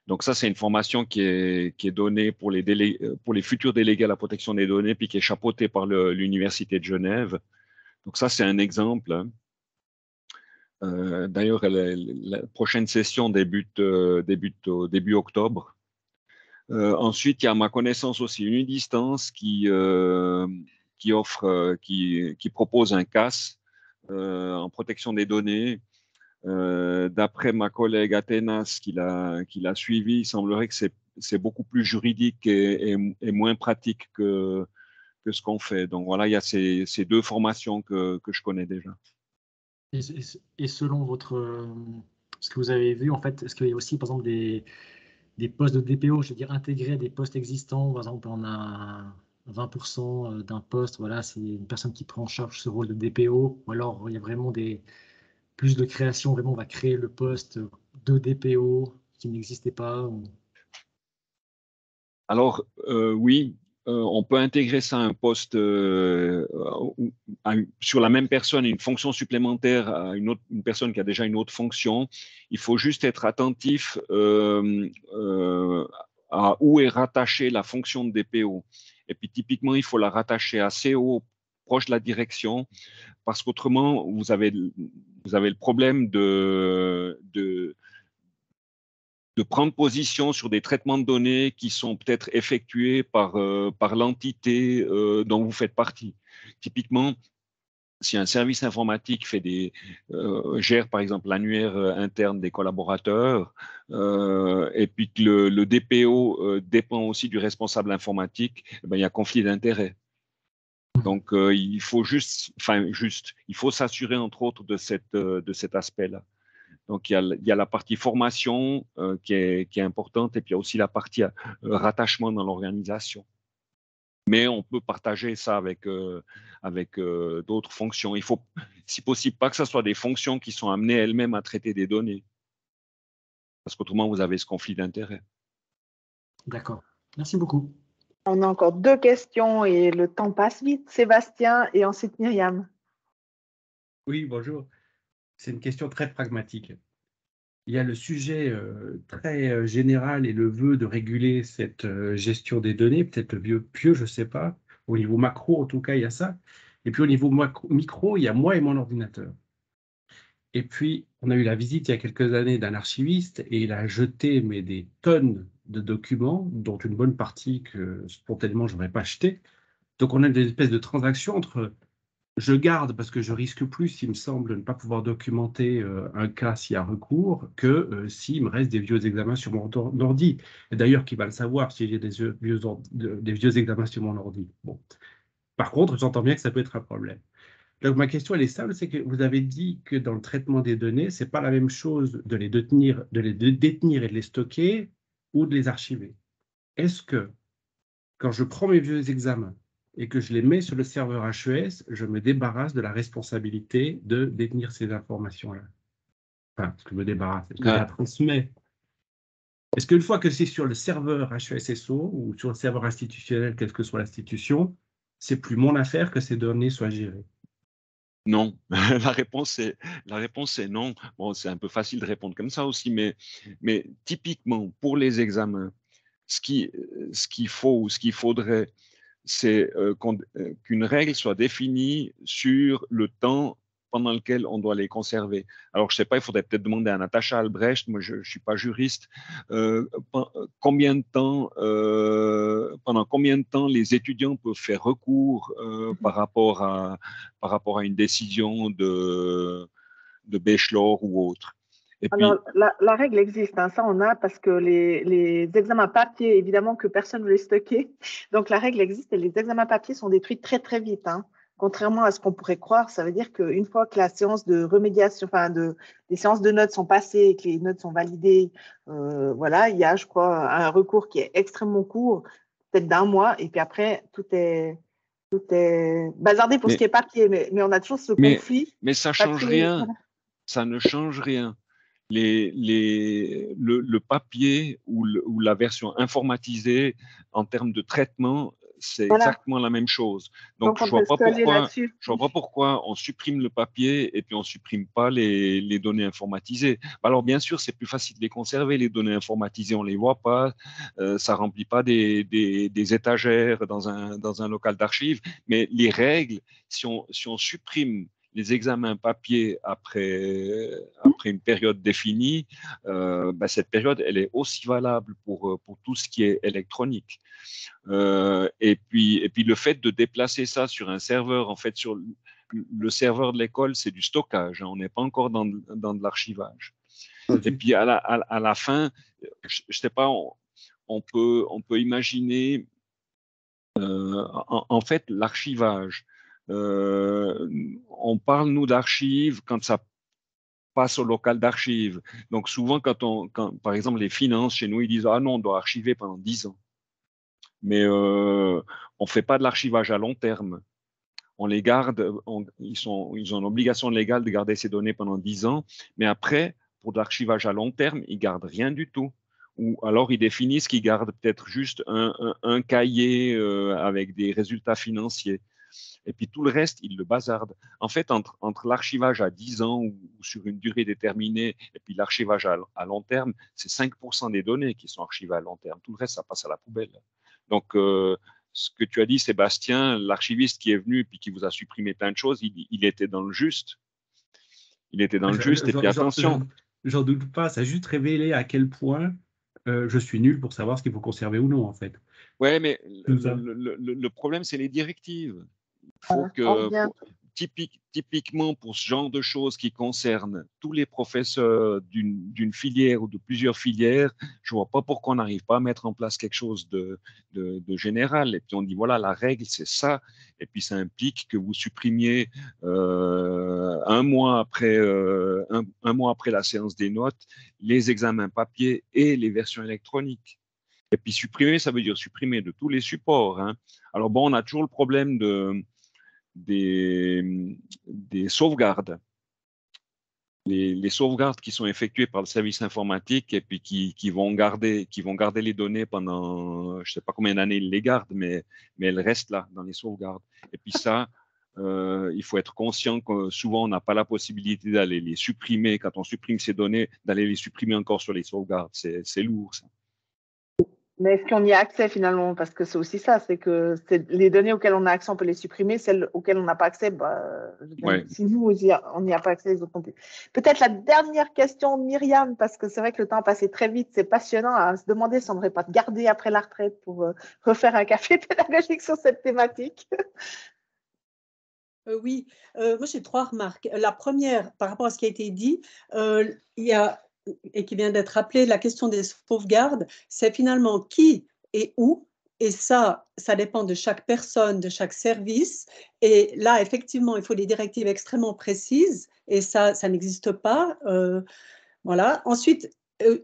Donc ça, c'est une formation qui est donnée pour les futurs délégués à la protection des données, puis qui est chapeautée par l'Université de Genève. Donc ça, c'est un exemple. D'ailleurs, la prochaine session débute au début octobre. Ensuite, il y a à ma connaissance aussi Unidistance qui propose un CAS en protection des données. D'après ma collègue Athénas qui l'a suivi, il semblerait que c'est beaucoup plus juridique et moins pratique que ce qu'on fait. Donc voilà, il y a ces deux formations que je connais déjà. Et selon ce que vous avez vu, en fait, est-ce qu'il y a aussi, par exemple, des postes de DPO, je veux dire, intégrés à des postes existants? Par exemple, on a 20% d'un poste, voilà, c'est une personne qui prend en charge ce rôle de DPO, ou alors il y a vraiment plus de création, vraiment, on va créer le poste de DPO qui n'existait pas. Alors, oui, on peut intégrer ça à un poste sur la même personne, une fonction supplémentaire à une personne qui a déjà une autre fonction. Il faut juste être attentif à où est rattachée la fonction de DPO. Et puis, typiquement, il faut la rattacher assez haut, proche de la direction, parce qu'autrement, vous avez le problème de prendre position sur des traitements de données qui sont peut-être effectués par l'entité dont vous faites partie. Typiquement, si un service informatique gère par exemple l'annuaire interne des collaborateurs, et puis que le DPO dépend aussi du responsable informatique, ben, il y a conflit d'intérêts. Donc, il faut il faut s'assurer entre autres de cet aspect-là. Donc, il y a la partie formation qui est importante, et puis il y a aussi la partie rattachement dans l'organisation. Mais on peut partager ça avec d'autres fonctions. Il faut, si possible, pas que ce soit des fonctions qui sont amenées elles-mêmes à traiter des données, parce qu'autrement, vous avez ce conflit d'intérêts. D'accord. Merci beaucoup. On a encore 2 questions et le temps passe vite. Sébastien et ensuite Myriam. Oui, bonjour. C'est une question très pragmatique. Il y a le sujet très général et le vœu de réguler cette gestion des données, peut-être le vieux pieux, je ne sais pas. Au niveau macro, en tout cas, il y a ça. Et puis au niveau micro, il y a moi et mon ordinateur. Et puis, on a eu la visite il y a quelques années d'un archiviste et il a jeté des tonnes de documents, dont une bonne partie que spontanément, je n'aurais pas acheté. Donc, on a des espèces de transactions entre je garde parce que je risque plus, il me semble, de ne pas pouvoir documenter un cas s'il y a recours, que s'il me reste des vieux examens sur mon ordi. Et d'ailleurs, qui va le savoir si j'ai des vieux examens sur mon ordi. Bon. Par contre, j'entends bien que ça peut être un problème. Donc, ma question, elle est simple, c'est que vous avez dit que dans le traitement des données, ce n'est pas la même chose de les détenir et de les stocker ou de les archiver. Est-ce que, quand je prends mes vieux examens et que je les mets sur le serveur HES, je me débarrasse de la responsabilité de détenir ces informations-là? Enfin, je me débarrasse, je les transmets. Est-ce qu'une fois que c'est sur le serveur HESSO ou sur le serveur institutionnel, quelle que soit l'institution, c'est plus mon affaire que ces données soient gérées? Non, la réponse est non. Bon, c'est un peu facile de répondre comme ça aussi, mais typiquement pour les examens, ce qu'il faut ou ce qu'il faudrait, c'est qu'une règle soit définie sur le temps pendant lequel on doit les conserver. Alors, je ne sais pas, il faudrait peut-être demander à Natacha Albrecht, moi je ne suis pas juriste, pendant combien de temps les étudiants peuvent faire recours par rapport à une décision de bachelor ou autre. Et puis, Alors, la règle existe, hein, ça on a parce que les examens papier, évidemment que personne ne veut les stocker. Donc, la règle existe et les examens papier sont détruits très, très vite, hein. Contrairement à ce qu'on pourrait croire, ça veut dire qu'une fois que la séance de remédiation, enfin, les séances de notes sont passées et que les notes sont validées, voilà, il y a, je crois, un recours qui est extrêmement court, peut-être d'1 mois, et puis après, tout est bazardé pour ce qui est papier, mais on a toujours ce conflit. Mais ça change rien, ça ne change rien. Le papier ou la version informatisée en termes de traitement, c'est exactement la même chose. Donc je ne vois pas pourquoi on supprime le papier et puis on ne supprime pas les données informatisées. Alors bien sûr, c'est plus facile de les conserver, les données informatisées, on ne les voit pas, ça ne remplit pas des étagères dans un local d'archives, mais les règles, si on supprime les examens papier après une période définie, cette période, elle est aussi valable pour tout ce qui est électronique. Et puis le fait de déplacer ça sur un serveur, en fait, sur le serveur de l'école, c'est du stockage, hein, on n'est pas encore dans de l'archivage. Et puis à la fin, je ne sais pas, on peut imaginer, en fait, l'archivage. On parle, nous, d'archives quand ça passe au local d'archives. Donc, souvent, quand, par exemple, les finances, chez nous, ils disent « Ah non, on doit archiver pendant 10 ans. » Mais on ne fait pas de l'archivage à long terme. On les garde, ils ont l'obligation légale de garder ces données pendant 10 ans, mais après, pour de l'archivage à long terme, ils ne gardent rien du tout. Ou alors, ils définissent qu'ils gardent peut-être juste un cahier avec des résultats financiers. Et puis tout le reste, ils le bazardent. En fait, entre l'archivage à 10 ans ou sur une durée déterminée et puis l'archivage à long terme, c'est 5% des données qui sont archivées à long terme. Tout le reste, ça passe à la poubelle. Donc, ce que tu as dit, Sébastien, l'archiviste qui est venu et qui vous a supprimé plein de choses, il était dans le juste. Il était dans le juste. Et puis attention. J'en doute pas, ça a juste révélé à quel point je suis nul pour savoir ce qu'il faut conserver ou non, en fait. Oui, mais le problème, c'est les directives. Faut que, typiquement pour ce genre de choses qui concernent tous les professeurs d'une filière ou de plusieurs filières, je ne vois pas pourquoi on n'arrive pas à mettre en place quelque chose de général. Et puis on dit voilà, la règle c'est ça. Et puis ça implique que vous supprimiez un mois après la séance des notes les examens papier et les versions électroniques. Et puis supprimer, ça veut dire supprimer de tous les supports, hein. Alors bon, on a toujours le problème des sauvegardes. Les sauvegardes qui sont effectuées par le service informatique et puis qui vont garder les données pendant, je ne sais pas combien d'années ils les gardent, mais elles restent là dans les sauvegardes. Et puis ça, il faut être conscient que souvent on n'a pas la possibilité d'aller les supprimer. Quand on supprime ces données, d'aller les supprimer encore sur les sauvegardes, c'est lourd ça. Mais est-ce qu'on y a accès finalement? Parce que c'est aussi ça, c'est que les données auxquelles on a accès, on peut les supprimer, celles auxquelles on n'a pas accès, si nous, on n'y a pas accès, les autres non plus. Peut-être la dernière question, Myriam, parce que c'est vrai que le temps a passé très vite, c'est passionnant à se demander si on ne devrait pas te garder après la retraite pour refaire un café pédagogique sur cette thématique. Oui, moi j'ai 3 remarques. La première, par rapport à ce qui a été dit, il y a et qui vient d'être rappelé, la question des sauvegardes, c'est finalement qui et où, et ça dépend de chaque personne, de chaque service, et là, effectivement, il faut des directives extrêmement précises, et ça n'existe pas. Voilà. Ensuite,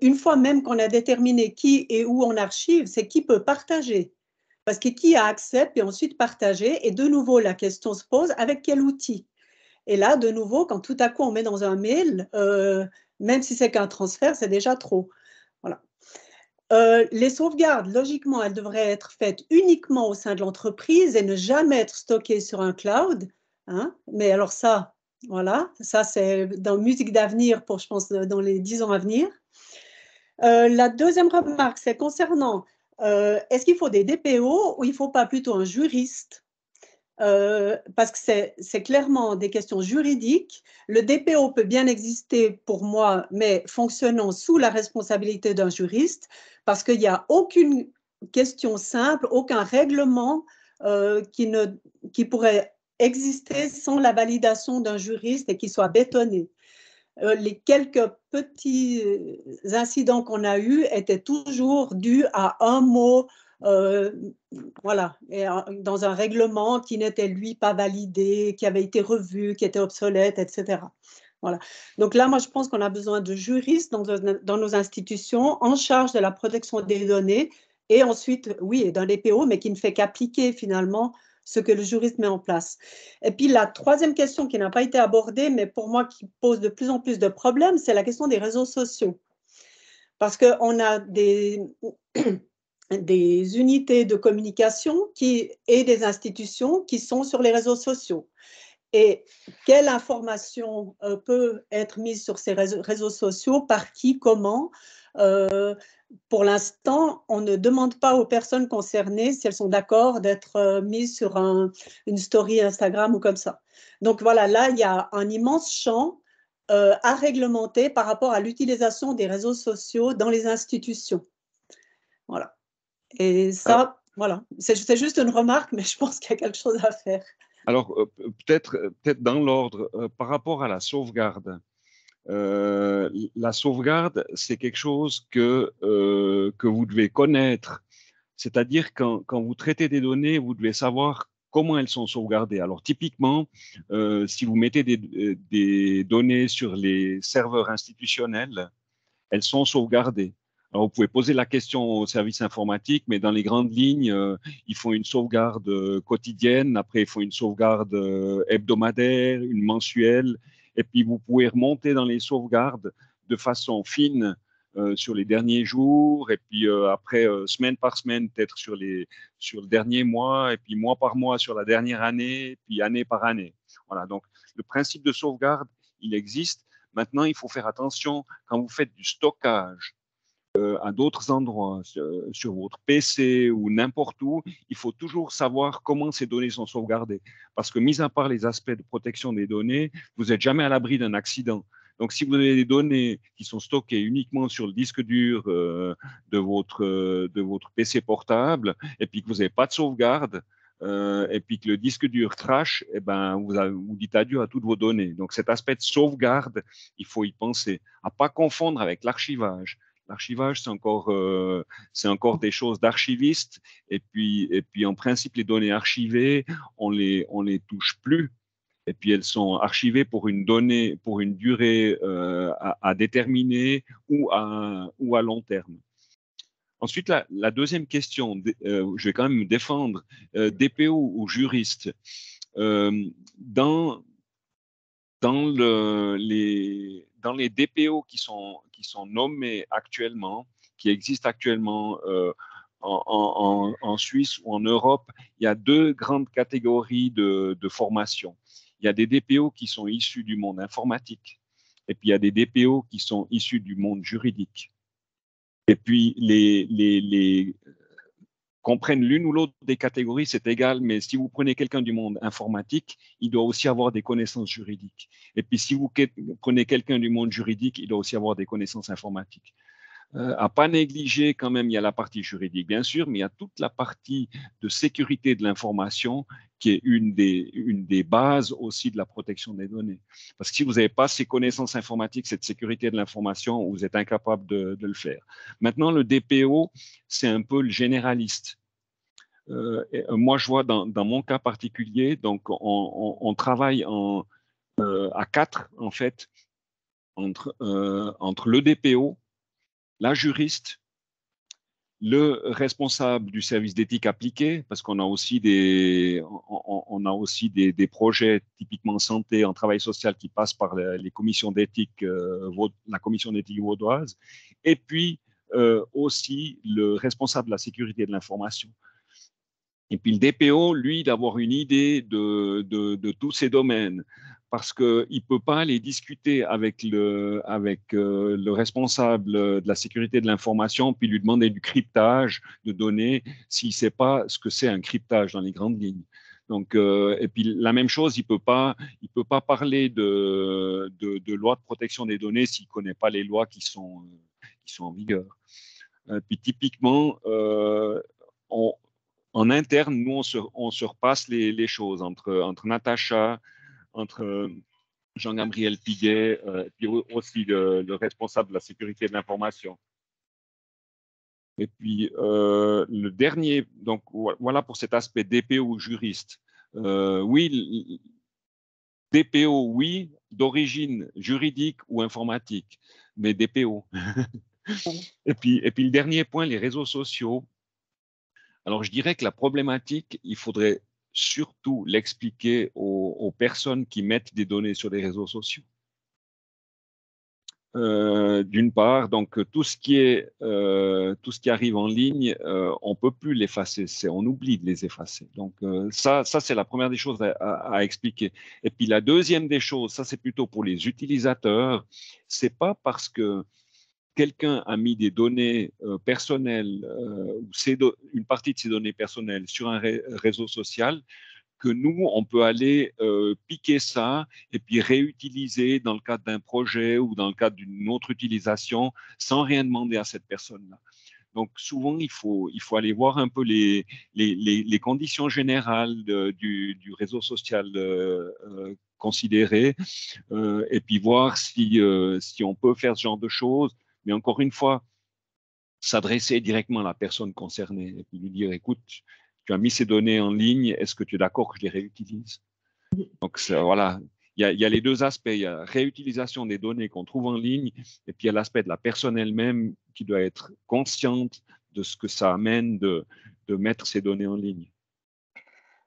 une fois même qu'on a déterminé qui et où on archive, c'est qui peut partager. Parce que qui a accès, puis ensuite partager, et de nouveau, la question se pose, avec quel outil? Et là, de nouveau, quand tout à coup on met dans un mail, même si c'est qu'un transfert, c'est déjà trop. Voilà. Les sauvegardes, logiquement, elles devraient être faites uniquement au sein de l'entreprise et ne jamais être stockées sur un cloud. Hein. Mais alors ça, voilà, ça c'est dans musique d'avenir pour, je pense, dans les 10 ans à venir. La deuxième remarque, c'est concernant, est-ce qu'il faut des DPO ou il ne faut pas plutôt un juriste? Parce que c'est clairement des questions juridiques. Le DPO peut bien exister pour moi, mais fonctionnant sous la responsabilité d'un juriste, parce qu'il n'y a aucune question simple, aucun règlement qui pourrait exister sans la validation d'un juriste et qui soit bétonné. Les quelques petits incidents qu'on a eus étaient toujours dus à un mot, voilà, et dans un règlement qui n'était lui pas validé, qui avait été revu, qui était obsolète, etc. Voilà. Donc là, moi, je pense qu'on a besoin de juristes dans nos institutions en charge de la protection des données et ensuite, oui, d'un DPO, mais qui ne fait qu'appliquer finalement ce que le juriste met en place. Et puis la troisième question qui n'a pas été abordée, mais pour moi qui pose de plus en plus de problèmes, c'est la question des réseaux sociaux. Parce qu'on a des unités de communication et des institutions qui sont sur les réseaux sociaux. Et quelle information peut être mise sur ces réseaux sociaux, par qui, comment? Pour l'instant, on ne demande pas aux personnes concernées si elles sont d'accord d'être mises sur une story Instagram ou comme ça. Donc voilà, là, il y a un immense champ à réglementer par rapport à l'utilisation des réseaux sociaux dans les institutions. Voilà. Et ça, voilà, c'est juste une remarque, mais je pense qu'il y a quelque chose à faire. Alors, peut-être dans l'ordre, par rapport à la sauvegarde. La sauvegarde, c'est quelque chose que vous devez connaître. C'est-à-dire quand vous traitez des données, vous devez savoir comment elles sont sauvegardées. Alors typiquement, si vous mettez des données sur les serveurs institutionnels, elles sont sauvegardées. Alors, vous pouvez poser la question au service informatique, mais dans les grandes lignes, ils font une sauvegarde quotidienne, après ils font une sauvegarde hebdomadaire, une mensuelle, et puis vous pouvez remonter dans les sauvegardes de façon fine sur les derniers jours, et puis après, semaine par semaine, peut-être sur le dernier mois, et puis mois par mois sur la dernière année, et puis année par année. Voilà, donc le principe de sauvegarde, il existe. Maintenant, il faut faire attention quand vous faites du stockage à d'autres endroits, sur votre PC ou n'importe où, il faut toujours savoir comment ces données sont sauvegardées. Parce que, mis à part les aspects de protection des données, vous n'êtes jamais à l'abri d'un accident. Donc, si vous avez des données qui sont stockées uniquement sur le disque dur de votre PC portable, et puis que vous n'avez pas de sauvegarde, et puis que le disque dur crash, eh ben, vous dites adieu à toutes vos données. Donc, cet aspect de sauvegarde, il faut y penser. À ne pas confondre avec l'archivage. L'archivage, c'est encore des choses d'archivistes. Et puis, en principe, les données archivées, on les touche plus. Et puis, elles sont archivées pour une durée à déterminer ou à long terme. Ensuite, la deuxième question, je vais quand même me défendre, DPO ou juriste. Dans les DPO qui sont nommés actuellement, qui existent actuellement en Suisse ou en Europe, il y a deux grandes catégories de formation. Il y a des DPO qui sont issus du monde informatique, et puis il y a des DPO qui sont issus du monde juridique. Et puis qu'on prenne l'une ou l'autre des catégories, c'est égal, mais si vous prenez quelqu'un du monde informatique, il doit aussi avoir des connaissances juridiques. Et puis si vous prenez quelqu'un du monde juridique, il doit aussi avoir des connaissances informatiques. À pas négliger quand même, il y a la partie juridique, bien sûr, mais il y a toute la partie de sécurité de l'information qui est une des bases aussi de la protection des données. Parce que si vous n'avez pas ces connaissances informatiques, cette sécurité de l'information, vous êtes incapable de le faire. Maintenant, le DPO, c'est un peu le généraliste. Moi, je vois dans mon cas particulier, donc on travaille à quatre, en fait, entre le DPO, la juriste, le responsable du service d'éthique appliquée, parce qu'on a aussi des projets typiquement santé, en travail social qui passent par les commissions d'éthique, la commission d'éthique vaudoise, et puis aussi le responsable de la sécurité de l'information. Et puis le DPO, lui, d'avoir une idée de tous ces domaines, parce qu'il ne peut pas aller discuter avec le responsable de la sécurité de l'information, puis lui demander du cryptage de données s'il ne sait pas ce que c'est un cryptage dans les grandes lignes. Donc, et puis la même chose, il peut pas parler de loi de protection des données s'il ne connaît pas les lois qui sont en vigueur. Puis typiquement, en interne, nous, on se repasse les choses entre Natacha, entre Jean-Gabriel Piguet, puis aussi le responsable de la sécurité de l'information. Et puis, le dernier, donc voilà pour cet aspect DPO juriste. Oui, DPO, oui, d'origine juridique ou informatique, mais DPO. Et puis le dernier point, les réseaux sociaux. Alors, je dirais que la problématique, il faudrait surtout l'expliquer aux personnes qui mettent des données sur les réseaux sociaux. D'une part, donc tout ce qui arrive en ligne, on peut plus l'effacer, on oublie de les effacer. Donc ça c'est la première des choses à expliquer. Et puis la deuxième des choses, ça c'est plutôt pour les utilisateurs, c'est pas parce que quelqu'un a mis des données personnelles ou une partie de ces données personnelles sur un réseau social que nous, on peut aller piquer ça et puis réutiliser dans le cadre d'un projet ou dans le cadre d'une autre utilisation sans rien demander à cette personne-là. Donc souvent, il faut aller voir un peu les conditions générales du réseau social considéré et puis voir si on peut faire ce genre de choses. Mais encore une fois, s'adresser directement à la personne concernée et puis lui dire, écoute, tu as mis ces données en ligne, est-ce que tu es d'accord que je les réutilise? Donc voilà, il y a les deux aspects, il y a la réutilisation des données qu'on trouve en ligne et puis il y a l'aspect de la personne elle-même qui doit être consciente de ce que ça amène de mettre ces données en ligne.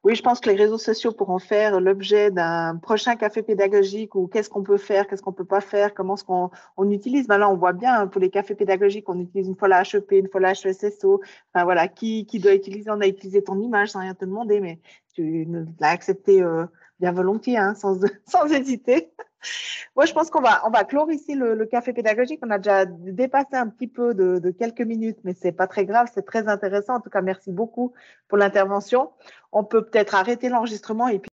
Oui, je pense que les réseaux sociaux pourront faire l'objet d'un prochain café pédagogique ou qu'est-ce qu'on peut faire, qu'est-ce qu'on ne peut pas faire, comment est-ce qu'on utilise. Maintenant, on voit bien pour les cafés pédagogiques, on utilise une fois la HEP, une fois la HESSO. Enfin, voilà, qui doit utiliser, on a utilisé ton image sans rien te demander, mais tu l'as accepté bien volontiers, hein, sans hésiter. Moi, je pense qu'on va clore ici le café pédagogique. On a déjà dépassé un petit peu de quelques minutes, mais c'est pas très grave, c'est très intéressant. En tout cas, merci beaucoup pour l'intervention. On peut peut-être arrêter l'enregistrement et puis